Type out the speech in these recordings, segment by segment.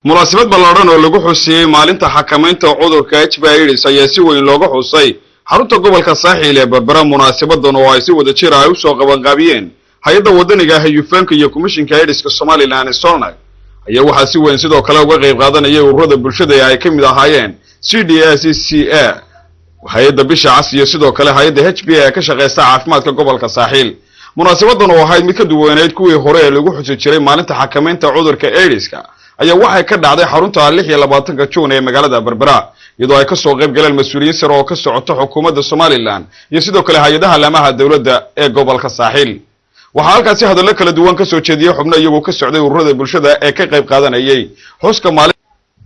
munaasabad ballaaran oo lagu xusiyay maalinta xakamaynta cudurka HIV/AIDS ayaa si weyn looga xusay xarunta gobolka Saaxil ee Berbera. munaasabadan oo ay si wada jir ah u soo qabanqaabiyeen hay'adda wadaniga ah UFNka iyo Komishanka AIDS-ka Somaliland Solnag ayaa waxaa si weyn sidoo kale uga qayb qaadanayay ururada bulshada ee ay ka mid ahaayeen CDA, hay'adda Bisha Cas iyo sidoo kale hay'adda HBA ee ka shaqeysta caafimaadka gobolka Saaxil. munaasabadan oo ahayd mid ka duwaneyd kuwii hore ee lagu xusi jiray maalinta xakamaynta cudurka AIDS-ka ayaa waxay ka dhacday xarunta 26 Juun ee magaalada Berbera, iyadoo ay ka soo qayb galeen mas'uuliyiin sare oo ka socota xukuumadda Somaliland iyo sidoo kale hay'adaha laamaha dawladda ee gobolka Saaxil. waxaa halkaasi hadallo kala duwan ka soo jeediyay xubno iyagoo ka socday ururada bulshada ee ka qayb qaadanayay xuska maalin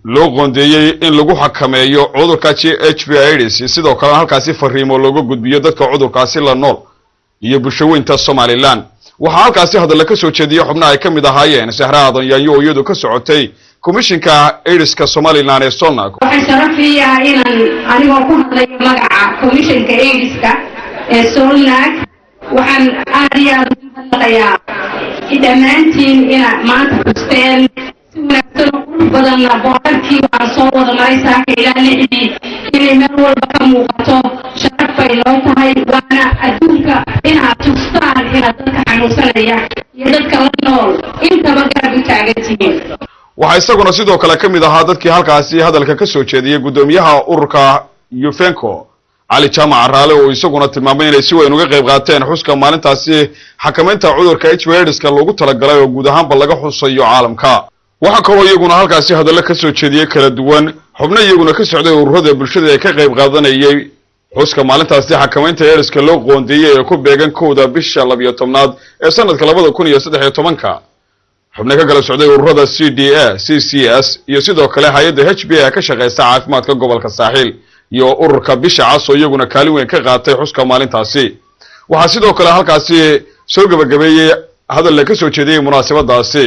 loo qoondeeyay in lagu xakameeyo cudurka HIV/AIDS, sidoo kale halkaasi fariimo looga gudbiyo dadka cudurkaasi la nool iyo bulshooyinka Somaliland. waxaa halkaasi hadallo ka soo jeediyay xubno ay ka mid ahaayeen Sahra Aadan Yaanyo oo iyadu ka socotay Komishanka AIDS-ka Somaliland ee Solnag. waxaan sharafiyaa inaan anigoo ku hadlayo magaca Komishanka AIDS-ka ee Solnag waxaan aad iyo aad ugu hadlayaa dhammaantiin inaad maanta xusteen si wanaagsan oo qurux badanna boorarkii waxaan soo wada maray saaka ilaa lixdii inay meel walba ka muuqato sharaf bay noo tahay. waana adduunka inaad tustaan inaad dadka xanuunsanaya iyo dadka la nool intaba garab u taagan tihiin. waxaa isaguna sidoo kale ka mid ahaa dadkii halkaasi hadalka ka soo jeediyay gudoomiyaha ururka UFNko Ali Jaamac Raale oo isaguna tilmaamay inay si weyn uga qayb qaateen xuska maalintaasi xakamaynta cudurka HIV/AIDS-ka loogu talagalay oo guud ahaanba laga xusayo caalamka. waxa kaloo iyaguna halkaasi hadallo ka soo jeediyay kala duwan xubno iyaguna ka socday ururada bulshada ee ka qayb qaadanayay xuska maalintaasi xakamaynta AIDS-ka loo qoondeeyay ee ku beegan 1 bisha 12 ee sanadka 2013. xubno ka kala socday ururada CDA, CCS iyo sidoo kale hay'adda HBA ka shaqeysta caafimaadka gobolka Saaxil iyo ururka Bisha Cas oo iyaguna kaalin weyn ka qaatay xuska maalintaasi. waxaa sidoo kale halkaasi soo gabagabeeyay hadal ka soo jeediyay munaasabadaasi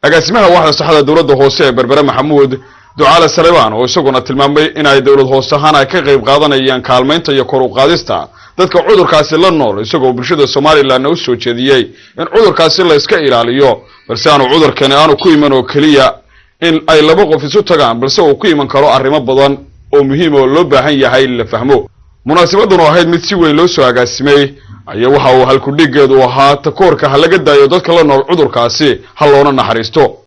agaasimaha waaxda saxda dawladda hoose ee Berbera Maxamuud Ducaale Salebaan oo isaguna tilmaamay in ay dawlad hoose ahaan ay ka qayb qaadanayaan kaalmaynta iyo kor u qaadista dadka cudurkaasi la nool, isagoo bulshada Somaliland u soo jeediyay in cudurkaasi la iska ilaaliyo balse aanu cudurkani aanu ku iman oo kaliya in ay laba qof isu tagaan, balse uu ku iman karo arrimo badan oo muhiim oo loo baahan yahay in la fahmo. munaasabadan oo ahayd mid si weyn loo soo agaasimay ayaa waxa uu halku dhigeedu ahaa takoorka ha laga daayo dadka la nool cudurkaasi ha loona naxariisto.